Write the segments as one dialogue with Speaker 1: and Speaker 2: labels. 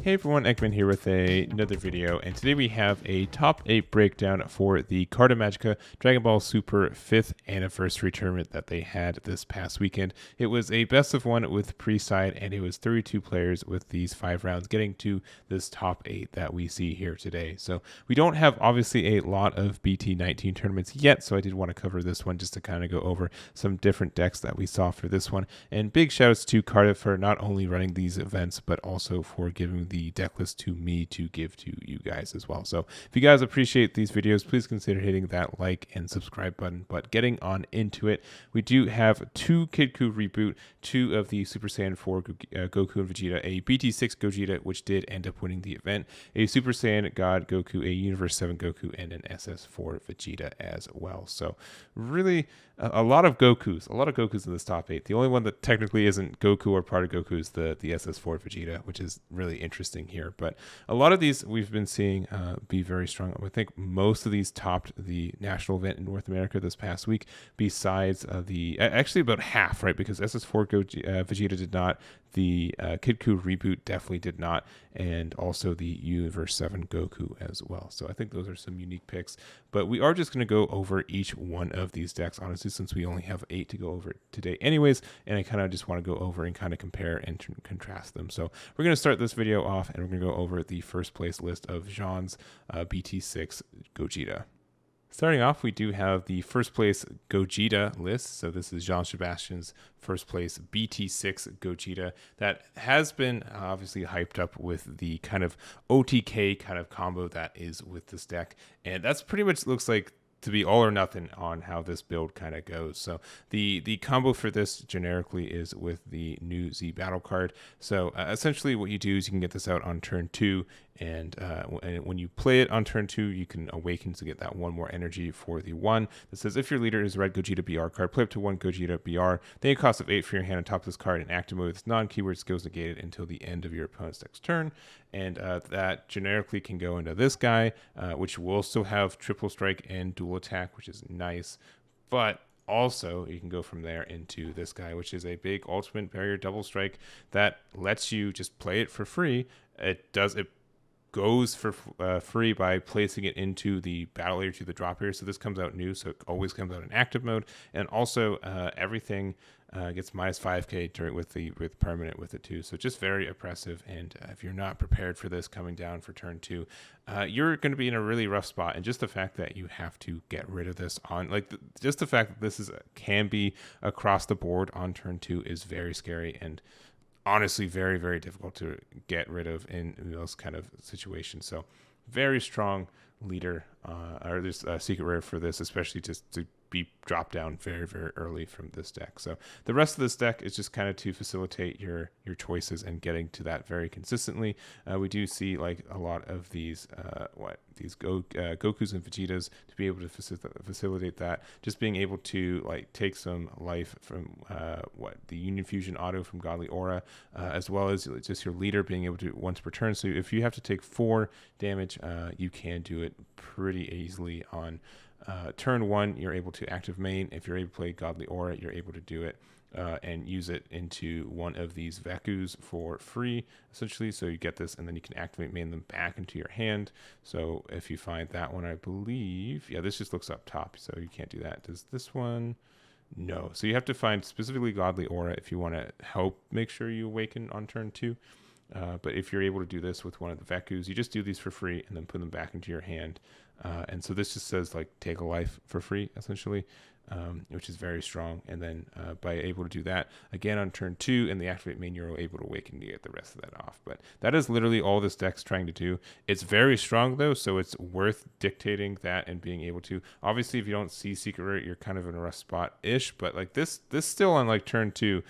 Speaker 1: Hey everyone, Ekman here with another video, and today we have a top 8 breakdown for the Carta Magica Dragon Ball Super 5th anniversary tournament that they had this past weekend. It was a best of one with pre-side, and it was 32 players with these 5 rounds getting to this top 8 that we see here today. So we don't have obviously a lot of BT19 tournaments yet, so I did want to cover this one just to kind of go over some different decks that we saw for this one. And big shoutouts to Carta for not only running these events, but also for giving the deck list to me to give to you guys as well. So if you guys appreciate these videos, please consider hitting that like and subscribe button. But getting on into it, we do have 2 Kidku Reboot, 2 of the Super Saiyan 4 Goku and Vegeta, a BT6 Gogeta, which did end up winning the event, a Super Saiyan God Goku, a Universe 7 Goku, and an SS4 Vegeta as well. So really a lot of Gokus in this top 8. The only one that technically isn't Goku or part of Goku is the SS4 Vegeta, which is really interesting here. But a lot of these we've been seeing be very strong. I think most of these topped the national event in North America this past week, besides actually about half, right? Because SS4 Vegeta did not, the Kidku Reboot definitely did not, and also the Universe 7 Goku as well. So I think those are some unique picks. But we are just going to go over each one of these decks, honestly, since we only have 8 to go over today anyways, and I kind of just want to go over and kind of compare and contrast them. So we're going to start this video off, and we're going to go over the first place list of Jean's BT6 Gogeta. Starting off, we do have the first place Gogeta list. So this is Jean-Sébastien's first place BT6 Gogeta that has been obviously hyped up with the kind of OTK kind of combo that is with this deck. And that's pretty much looks like to be all or nothing on how this build kind of goes. So the combo for this generically is with the new Z battle card. So essentially what you do is you can get this out on turn 2, and when you play it on turn 2, you can awaken to get that 1 more energy for the 1 that says if your leader is a red Gogeta BR card, play up to 1 Gogeta BR, then a cost of 8 for your hand on top of this card in active mode with non-keyword skills negated until the end of your opponent's next turn. And that generically can go into this guy, which will still have triple strike and dual attack, which is nice. But also, you can go from there into this guy, which is a big ultimate barrier double strike that lets you just play it for free. It goes for free by placing it into the battle area to the drop area. So this comes out new, so it always comes out in active mode. And also everything gets minus 5k with permanent with it too. So just very oppressive. And if you're not prepared for this coming down for turn 2, you're going to be in a really rough spot. And just the fact that you have to get rid of this on just the fact that this can be across the board on turn 2 is very scary, and honestly very, very difficult to get rid of in those kind of situations. So very strong leader, or there's a secret rare for this, especially just to be dropped down very, very early from this deck. So the rest of this deck is just kind of to facilitate your choices and getting to that very consistently. We do see like a lot of these Gokus and Vegetas to be able to facilitate that. Just being able to like take some life from the Union Fusion auto from Godly Aura, as well as just your leader being able to once per turn. So if you have to take 4 damage, you can do it pretty easily on turn 1. You're able to active main. If you're able to play Godly Aura, you're able to do it and use it into one of these Vekus for free, essentially. So you get this, and then you can activate main them back into your hand. So if you find that one, I believe, yeah, this just looks up top, so you can't do that. Does this one? No. So you have to find specifically Godly Aura if you want to help make sure you awaken on turn 2. But if you're able to do this with one of the Vekus, you just do these for free and then put them back into your hand. And so this just says like take a life for free, essentially, which is very strong. And then by able to do that again on turn 2 and the activate main, you're able to awaken to get the rest of that off. But that is literally all this deck's trying to do. It's very strong though, so it's worth dictating that and being able to. Obviously, if you don't see secret rare, you're kind of in a rough spot ish. But like this still on like turn 2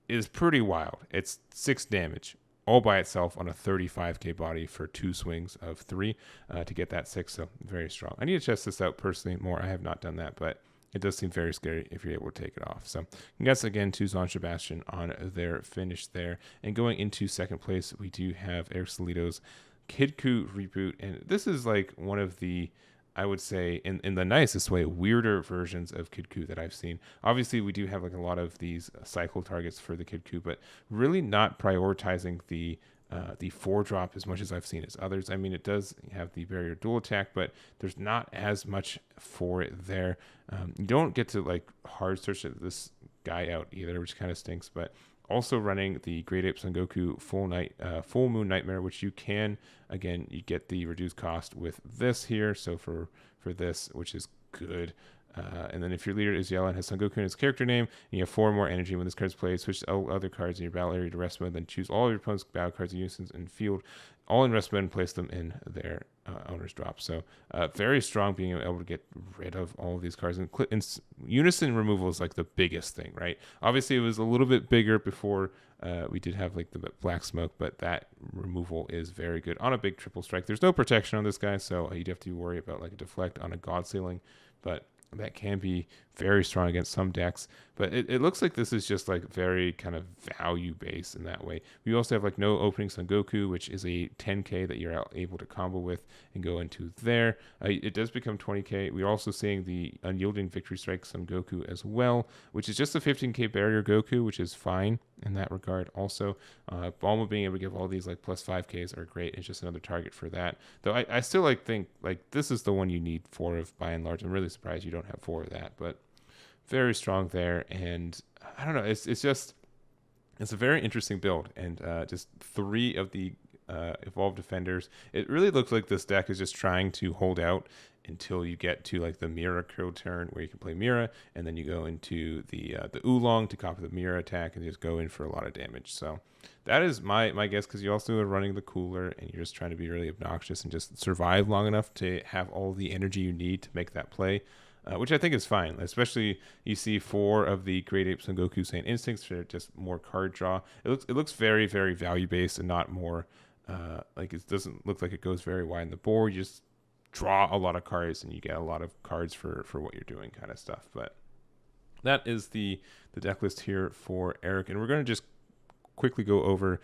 Speaker 1: is pretty wild. It's 6 damage all by itself on a 35k body for 2 swings of 3 to get that 6. So very strong. I need to test this out personally more. I have not done that, but it does seem very scary if you're able to take it off. So congrats again to Jean-Sébastien on their finish there. And going into second place, we do have Eric Sellitto's Kidku Reboot. And this is like one of the, I would say, in the nicest way, weirder versions of Kidku that I've seen. Obviously, we do have like a lot of these cycle targets for the Kidku, but really not prioritizing the the 4-drop as much as I've seen as others. I mean, it does have the barrier dual attack, but there's not as much for it there. You don't get to like hard search this guy out either, which kind of stinks. But also running the Great Ape Son Goku Full Moon Nightmare, which you can, again, you get the reduced cost with this here. So for this, which is good. And then if your leader is yellow and has Son Goku in his character name, and you have 4 more energy when this card's played, switch all other cards in your battle area to rest mode, then choose all of your opponent's battle cards in unison in field, all in rest mode, and place them in their owner's drop. So very strong being able to get rid of all of these cards. And unison removal is like the biggest thing, right? Obviously, it was a little bit bigger before we did have like the black smoke, but that removal is very good on a big triple strike. There's no protection on this guy, so you'd have to worry about like a deflect on a god ceiling, but that can be very strong against some decks. But it looks like this is just like very kind of value based in that way. We also have like no opening Son Goku, which is a 10k that you're able to combo with and go into there. It does become 20k. We're also seeing the unyielding victory strike Son Goku as well, which is just a 15k barrier Goku, which is fine in that regard. Also, Bulma being able to give all these like plus 5ks are great. It's just another target for that. Though I still think this is the one you need 4 of by and large. I'm really surprised you don't have 4 of that, but very strong there. And I don't know, it's a very interesting build, and just 3 of the evolved defenders. It really looks like this deck is just trying to hold out until you get to like the Mira curl turn where you can play Mira, and then you go into the Oolong to copy the Mira attack and just go in for a lot of damage. So that is my guess, because you also are running the cooler and you're just trying to be really obnoxious and just survive long enough to have all the energy you need to make that play. Which I think is fine, especially you see 4 of the Great Ape Son Goku Saiyan Instincts for just more card draw. It looks very, very value based and not more like it doesn't look like it goes very wide in the board. You just draw a lot of cards and you get a lot of cards for what you're doing, kind of stuff. But that is the deck list here for Eric, and we're going to just quickly go over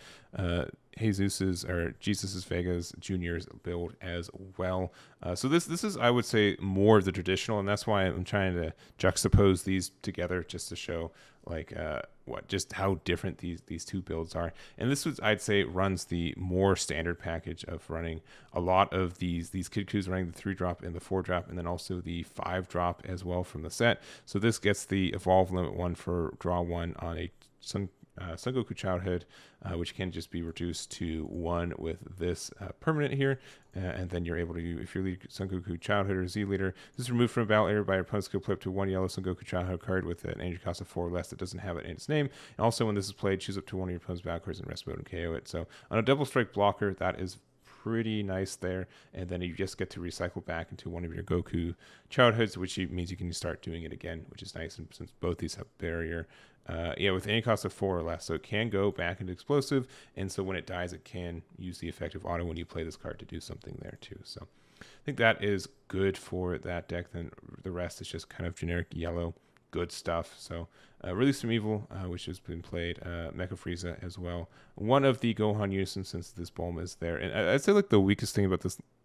Speaker 1: Jesus's Vega's Junior's build as well. So this is, I would say, more of the traditional, and that's why I'm trying to juxtapose these together just to show like just how different these 2 builds are. And this was, I'd say, runs the more standard package of running a lot of these Kidkus, running the 3-drop and the 4-drop, and then also the 5-drop as well from the set. So this gets the evolve limit 1 for draw 1 on a Son Goku Childhood, which can just be reduced to 1 with this permanent here, and then you're able to, if you're lead Son Goku Childhood or Z leader, this is removed from a battle area by your opponent's skill play up to 1 yellow Son Goku Childhood card with an energy cost of 4 or less that doesn't have it in its name. And also, when this is played, choose up to 1 of your opponent's battle cards in rest mode and KO it. So on a double strike blocker, that is pretty nice there, and then you just get to recycle back into one of your Goku Childhoods, which means you can start doing it again, which is nice. And since both these have barrier, with any cost of 4 or less, so it can go back into explosive, and so when it dies, it can use the effective auto when you play this card to do something there too. So I think that is good for that deck. Then the rest is just kind of generic yellow good stuff. So Release from Evil, which has been played, Mecha Frieza as well. One of the Gohan Unison, since this Bulma is there. And I'd say like the weakest thing about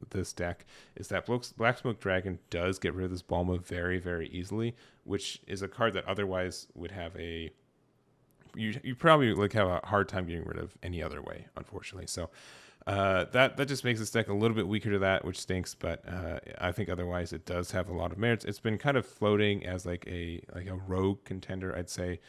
Speaker 1: this deck is that Black Smoke Dragon does get rid of this Bulma very, very easily, which is a card that otherwise would have you probably like have a hard time getting rid of any other way, unfortunately. So that just makes this deck a little bit weaker to that, which stinks. But I think otherwise it does have a lot of merits. It's been kind of floating as like a rogue contender, I'd say,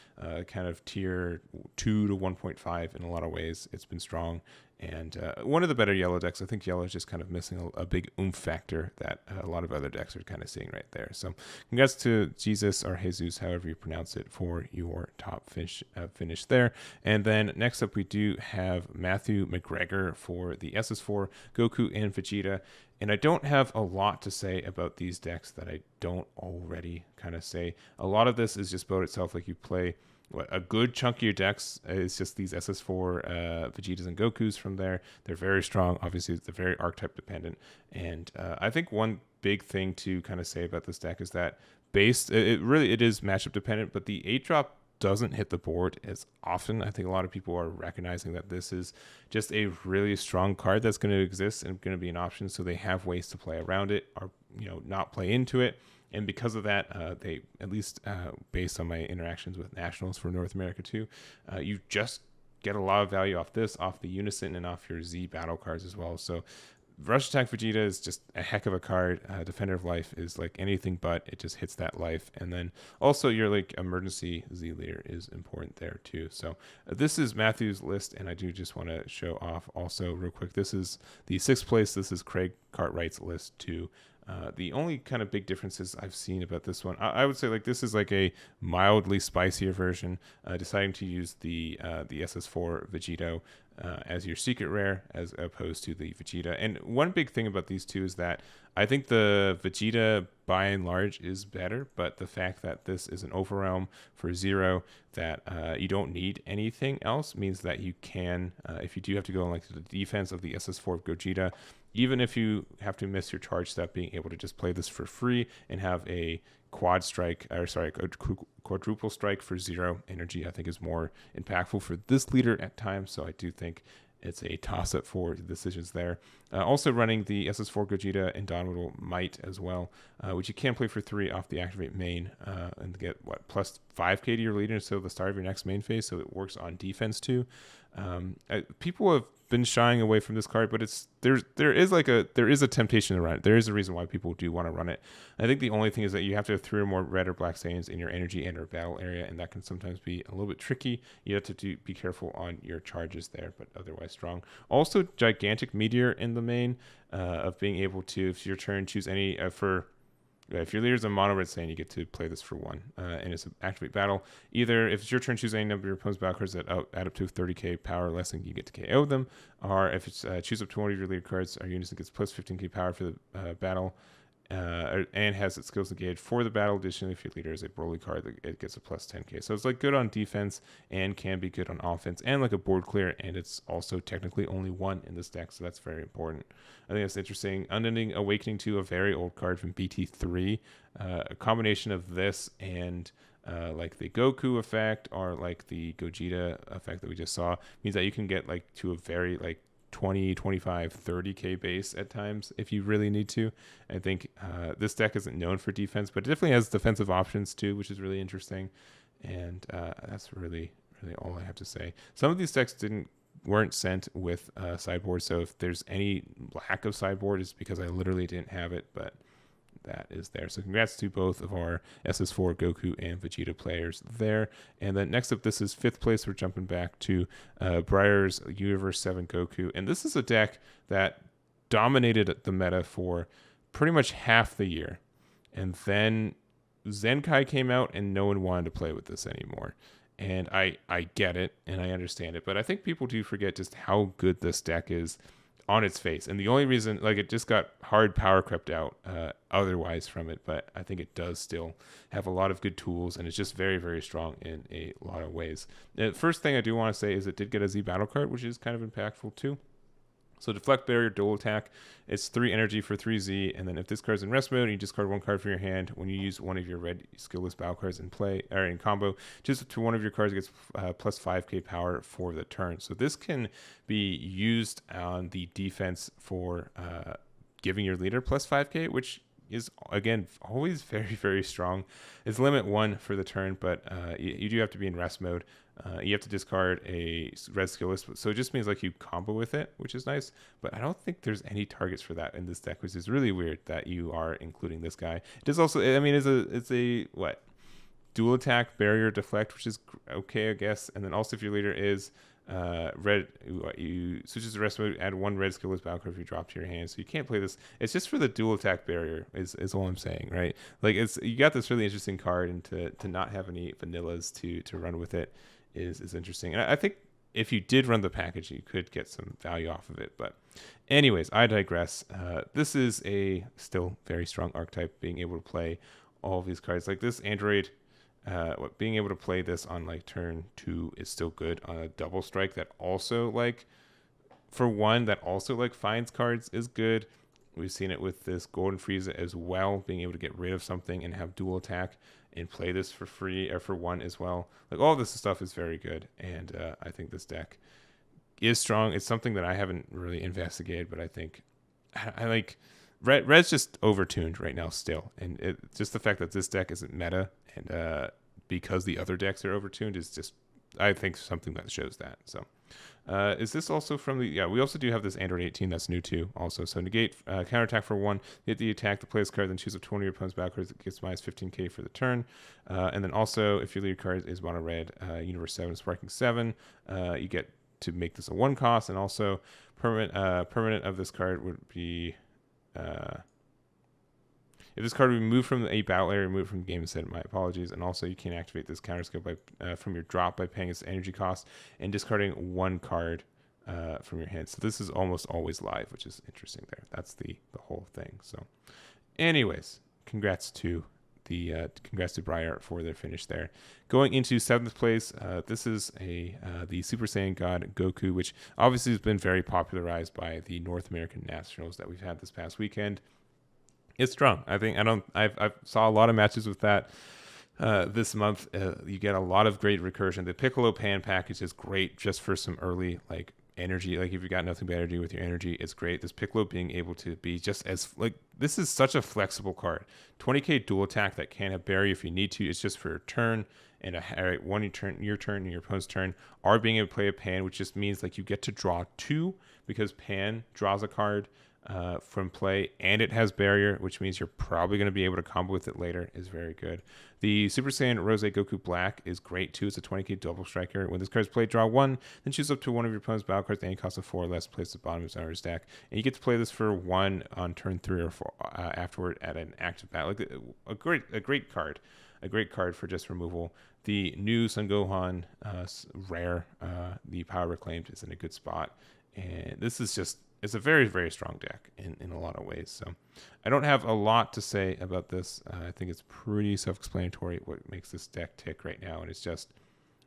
Speaker 1: kind of tier 2 to 1.5 in a lot of ways. It's been strong. And one of the better yellow decks. I think yellow is just kind of missing a big oomph factor that a lot of other decks are kind of seeing right there. So congrats to Jesus or Jesus, however you pronounce it, for your top finish there. And then next up we do have Matthew McGregor for the SS4, Goku and Vegeta. And I don't have a lot to say about these decks that I don't already kind of say. A lot of this is just about itself. Like you play a good chunk of your decks is just these SS4 Vegetas and Gokus from there. They're very strong. Obviously, they're very archetype dependent. And I think one big thing to kind of say about this deck is that it is matchup dependent, but the 8-drop doesn't hit the board as often. I think a lot of people are recognizing that this is just a really strong card that's going to exist and going to be an option. So they have ways to play around it or not play into it. And because of that, they, at least based on my interactions with nationals for North America too, you just get a lot of value off this, off the Unison, and off your Z battle cards as well. So Rush Attack Vegeta is just a heck of a card. Defender of Life is like anything but. It just hits that life. And then also your like emergency Z leader is important there too. So this is Matthew's list, and I do just want to show off also real quick. This is the 6th place. This is Craig Cartwright's list too. The only kind of big differences I've seen about this one, I would say like this is like a mildly spicier version, deciding to use the SS4 Vegito as your secret rare as opposed to the Vegeta. And one big thing about these two is that I think the Vegeta by and large is better, but the fact that this is an overrealm for 0 that you don't need anything else means that you can, if you do have to go on like the defense of the SS4 Gogeta, even if you have to miss your charge step, being able to just play this for free and have a quadruple strike for 0 energy, I think is more impactful for this leader at times. So I do think it's a toss-up for the decisions there. Also running the SS4 Gogeta Indomitable Might as well, which you can play for 3 off the activate main and get plus 5k to your leader until the start of your next main phase. So it works on defense too. People have been shying away from this card, but there is a temptation to run it. There is a reason why people do want to run it. I think the only thing is that you have to have 3 or more red or black Saiyans in your energy and or battle area, and that can sometimes be a little bit tricky. You have to be careful on your charges there, but otherwise strong. Also, gigantic meteor in the main of being able to, if your turn, choose any if your leader's a mono red Saiyan, you get to play this for 1, and it's an activate battle. Either if it's your turn, choose any number of your opponent's battle cards that add up to 30k power or less, and you get to KO them. Or if it's choose up to one of your leader cards, our unison gets plus 15k power for the battle, and has its skills negated for the battle. Additionally, if your leader is a Broly card, it gets a plus 10k. So it's like good on defense and can be good on offense and like a board clear. And it's also technically only 1 in this deck, so that's very important. I think that's interesting. Unending Awakening 2, a very old card from BT3. A combination of this and like the Goku effect or like the Gogeta effect that we just saw means that you can get like to a very like 20, 25, 30k base at times if you really need to. I think this deck isn't known for defense, but it definitely has defensive options too, which is really interesting. And that's really all I have to say. Some of these decks weren't sent with sideboard, so if there's any lack of sideboard, it's because I literally didn't have it, but that is there. So congrats to both of our SS4 Goku and Vegeta players there. And then next up, this is 5th place. We're jumping back to Briar's Universe 7 Goku. And this is a deck that dominated the meta for pretty much half the year. And then Zenkai came out and no one wanted to play with this anymore. And I get it and I understand it, but I think people do forget just how good this deck is on its face. And the only reason, like, it just got hard power crept out otherwise from it, but I think it does still have a lot of good tools, and it's just very, very strong in a lot of ways. The first thing I do want to say is it did get a Z battle card, which is kind of impactful too. So Deflect Barrier, Dual Attack, it's 3 energy for 3Z, and then if this card's in rest mode and you discard 1 card from your hand, when you use one of your red skillless battle cards in play or in combo, just to one of your cards gets plus 5k power for the turn. So this can be used on the defense for giving your leader plus 5k, which is, again, always very, very strong. It's limit 1 for the turn, but you do have to be in rest mode. You have to discard a red skill list, so it just means like you combo with it, which is nice, but I don't think there's any targets for that in this deck, which is really weird that you are including this guy. It is also, I mean, it's a what? Dual attack, barrier, deflect, which is okay, I guess. And then also if your leader is red, you switches to rest mode, add 1 red skillless battle card if you drop to your hand. So you can't play this. It's just for the dual attack barrier is all I'm saying, right? Like, it's, you got this really interesting card, and to not have any vanillas to run with it is interesting. And I think if you did run the package, you could get some value off of it. But anyways, I digress. This is a still very strong archetype, being able to play all of these cards. Like this Aandroidd, being able to play this on like turn 2 is still good on a double strike. That also, like, for one, that also like finds cards is good. We've seen it with this Golden Frieza as well, being able to get rid of something and have dual attack and play this for free or for 1 as well. Like, all this stuff is very good, and I think this deck is strong. It's something that I haven't really investigated, but I think I like Red's just overtuned right now still, and just the fact that this deck isn't meta and because the other decks are overtuned is just I think something that shows that. So is this also from the... Yeah, we also do have this Aandroidd 18 that's new too also. So negate counterattack for 1, hit the attack, the play this card, then choose up 20 of your opponent's battle cards. It gets minus 15k for the turn. And then also, if your lead card is mono red, Universe 7, Sparking 7, you get to make this a 1 cost. And also, permanent of this card would be... if this card would be moved from a battle area, removed from the game instead, my apologies. And also, you can activate this counter skill from your drop by paying its energy cost and discarding 1 card from your hand. So this is almost always live, which is interesting there. That's the whole thing. So anyways, congrats to Biriarr for their finish there. Going into 7th place, this is the Super Saiyan God Goku, which obviously has been very popularized by the North American Nationals that we've had this past weekend. It's strong. I've saw a lot of matches with that this month. You get a lot of great recursion. The Piccolo Pan package is great just for some early like energy. Like if you got nothing better to do with your energy, it's great. This Piccolo being able to be just as like, this is such a flexible card. 20k dual attack that can have barrier if you need to. It's just for a turn and your turn and your opponent's turn are being able to play a Pan, which just means like you get to draw 2 because Pan draws a card from play, and it has barrier, which means you're probably going to be able to combo with it later. Is very good. The Super Saiyan Rose Goku Black is great too. It's a 20k double striker. When this card is played, draw 1, then choose up to 1 of your opponent's battle cards, any cost of 4 or less, place at the bottom of his owner's deck, and you get to play this for 1 on turn 3 or 4 afterward at an active battle. Like a great card. A great card for just removal. The new Son Gohan rare, the Power Reclaimed, is in a good spot, and this is just... It's a very, very strong deck in a lot of ways. So I don't have a lot to say about this. I think it's pretty self-explanatory what makes this deck tick right now. And it's just,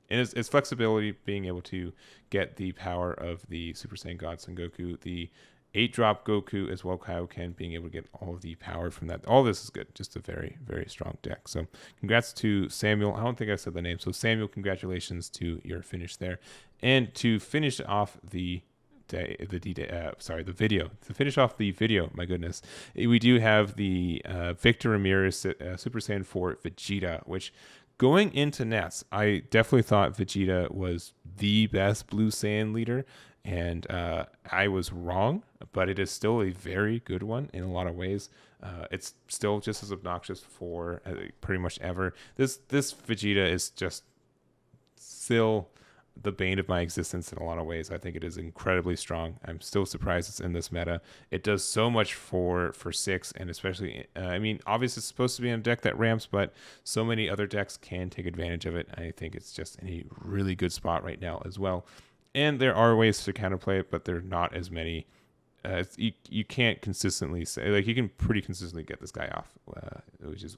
Speaker 1: it's flexibility, being able to get the power of the Super Saiyan God Son Goku, the 8-drop Goku as well, Kaioken, being able to get all of the power from that. All this is good. Just a very, very strong deck. So congrats to Samuel. I don't think I said the name. So Samuel, congratulations to your finish there. And to finish off the video. To finish off the video, my goodness, we do have the Victor Ramirez Super Saiyan 4 Vegeta, which going into Nets, I definitely thought Vegeta was the best Blue Saiyan leader, and I was wrong, but it is still a very good one in a lot of ways. It's still just as obnoxious for pretty much ever. This Vegeta is just still the bane of my existence in a lot of ways. I think it is incredibly strong. I'm still surprised it's in this meta. It does so much for 6, and especially, obviously it's supposed to be in a deck that ramps, but so many other decks can take advantage of it. I think it's just in a really good spot right now as well. And there are ways to counterplay it, but there are not as many. You can't consistently say, like, you can pretty consistently get this guy off, which is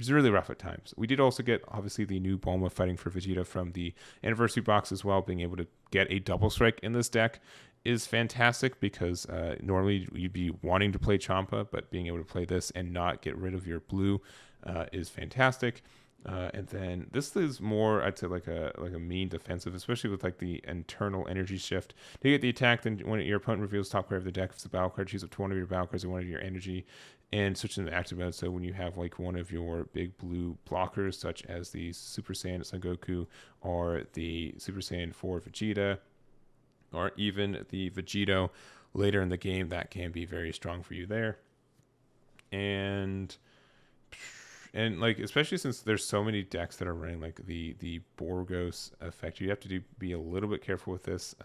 Speaker 1: really rough at times. We did also get, obviously, the new Bulma fighting for Vegeta from the anniversary box as well. Being able to get a double strike in this deck is fantastic, because normally you'd be wanting to play Champa, but being able to play this and not get rid of your blue is fantastic. And then this is more, I'd say, like a mean defensive, especially with like the internal energy shift. To get the attack, then when your opponent reveals top card of the deck, if it's a battle card, choose up to 1 of your battle cards and 1 of your energy, and switch into active mode. So when you have like one of your big blue blockers, such as the Super Saiyan Son Goku or the Super Saiyan 4 Vegeta, or even the Vegito later in the game, that can be very strong for you there. And like, especially since there's so many decks that are running like the Borgos effect, you have to be a little bit careful with this.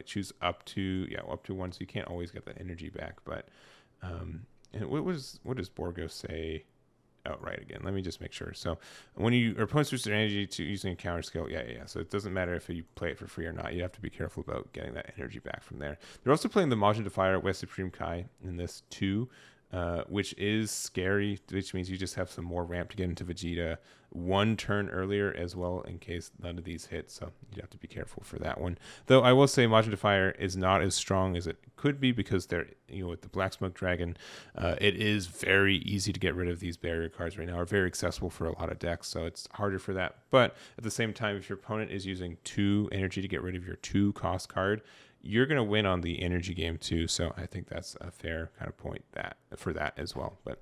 Speaker 1: Choose up to 1, so you can't always get the energy back. But and what does Borgos say outright again? Let me just make sure. So when your opponent switches their energy to using a counter skill, so it doesn't matter if you play it for free or not. You have to be careful about getting that energy back from there. They're also playing the Majin Defier West Supreme Kai in this too, which is scary, which means you just have some more ramp to get into Vegeta 1 turn earlier as well, in case none of these hit. So you have to be careful for that one. Though I will say Majin Defier is not as strong as it could be, because they're, with the Black Smoke Dragon, it is very easy to get rid of these barrier cards right now, are very accessible for a lot of decks, so it's harder for that. But at the same time, if your opponent is using 2 energy to get rid of your 2 cost card, you're going to win on the energy game too. So I think that's a fair kind of point for that as well. But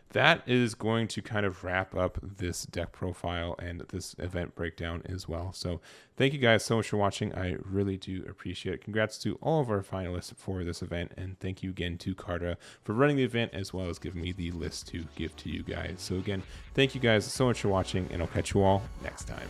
Speaker 1: that is going to kind of wrap up this deck profile and this event breakdown as well. So thank you guys so much for watching. I really do appreciate it. Congrats to all of our finalists for this event, and thank you again to Carta for running the event as well as giving me the list to give to you guys. So again, thank you guys so much for watching, and I'll catch you all next time.